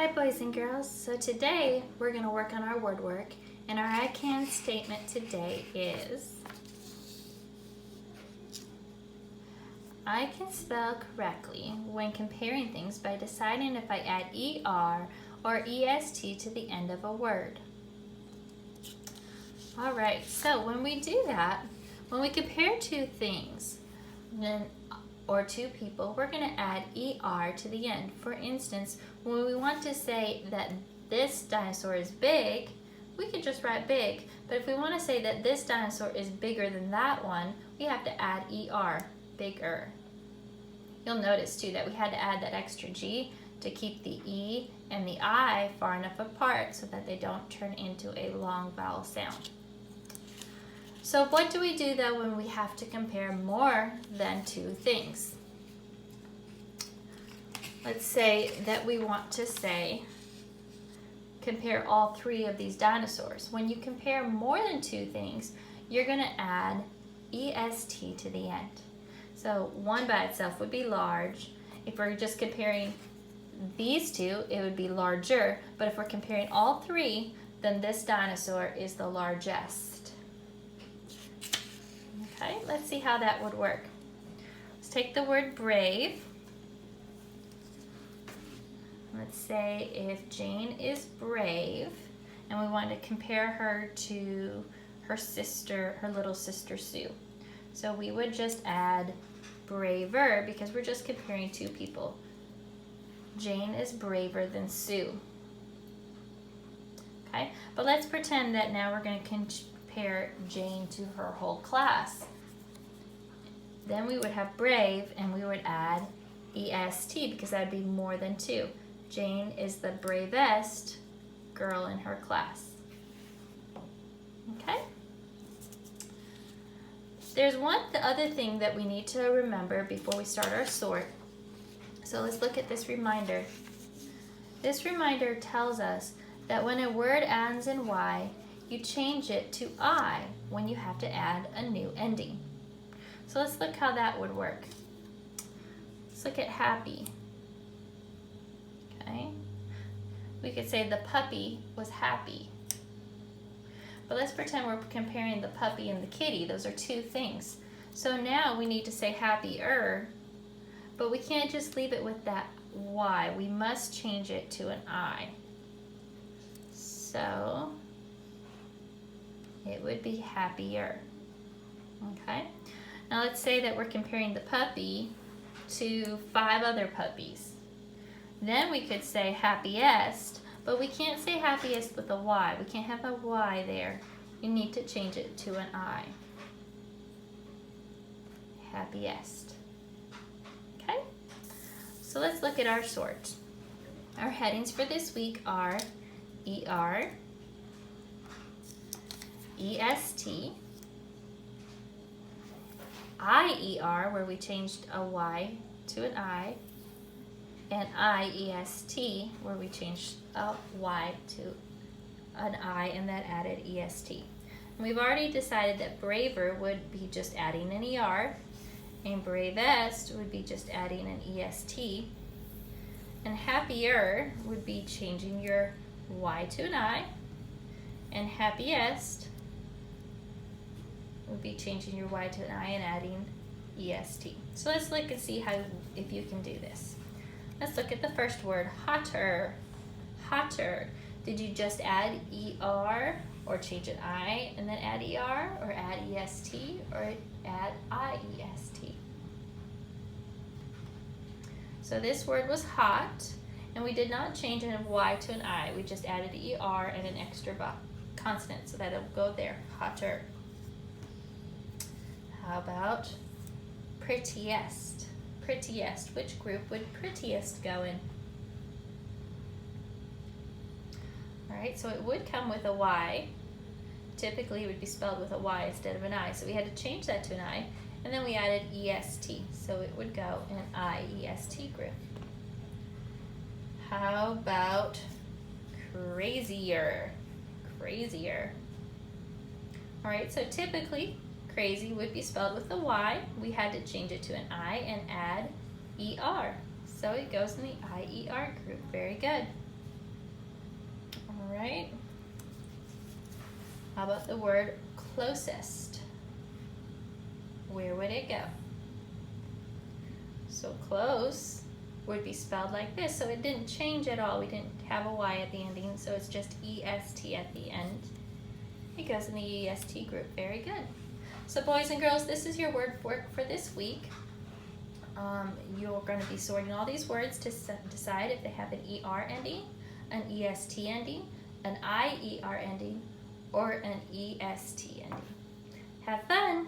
Hi boys and girls, so today we're going to work on our word work, and our I can statement today is I can spell correctly when comparing things by deciding if I add ER or EST to the end of a word. Alright, so when we do that, when we compare two things, or two people, we're going to add ER to the end. For instance, when we want to say that this dinosaur is big, we could just write big. But if we want to say that this dinosaur is bigger than that one, we have to add ER, bigger. You'll notice too that we had to add that extra G to keep the E and the I far enough apart so that they don't turn into a long vowel sound. So what do we do though when we have to compare more than two things? Let's say that we want to compare all three of these dinosaurs. When you compare more than two things, you're going to add EST to the end. So one by itself would be large. If we're just comparing these two, it would be larger. But if we're comparing all three, then this dinosaur is the largest. Okay, let's see how that would work. Let's take the word brave. Let's say if Jane is brave and we want to compare her to her sister, her little sister Sue. So we would just add braver because we're just comparing two people. Jane is braver than Sue. Okay, but let's pretend that now we're going to compare Jane to her whole class. Then we would have brave and we would add EST because that would be more than two. Jane is the bravest girl in her class. Okay? There's the other thing that we need to remember before we start our sort. So let's look at this reminder. This reminder tells us that when a word ends in Y, you change it to I when you have to add a new ending. So let's look how that would work. Let's look at happy. Okay. We could say the puppy was happy. But let's pretend we're comparing the puppy and the kitty. Those are two things. So now we need to say happier, but we can't just leave it with that Y. We must change it to an I. So it would be happier. Okay? Now let's say that we're comparing the puppy to 5 other puppies. Then we could say happiest, but we can't say happiest with a Y. We can't have a Y there. You need to change it to an I. Happiest. Okay? So let's look at our sort. Our headings for this week are ER, EST, IER, where we changed a Y to an I, and IEST, where we changed a Y to an I and that added EST. And we've already decided that braver would be just adding an ER, and bravest would be just adding an EST, and happier would be changing your Y to an I, and happiest would be changing your Y to an I and adding EST. So let's look and see if you can do this. Let's look at the first word, hotter. Hotter. Did you just add ER or change an I and then add ER, or add EST or add IEST? So this word was hot, and we did not change a Y to an I. We just added ER and an extra consonant so that it'll go there, hotter. How about prettiest? Prettiest. Which group would prettiest go in? Alright, so it would come with a Y. Typically it would be spelled with a Y instead of an I. So we had to change that to an I. And then we added EST. So it would go in IEST group. How about crazier? Crazier. Alright, so typically crazy would be spelled with a Y. We had to change it to an I and add ER. So it goes in the IER group. Very good. All right. How about the word closest? Where would it go? So close would be spelled like this. So it didn't change at all. We didn't have a Y at the ending, so it's just EST at the end. It goes in the EST group. Very good. So boys and girls, this is your word work for this week. You're going to be sorting all these words to decide if they have an ER ending, an EST ending, an IER ending, or an EST ending. Have fun!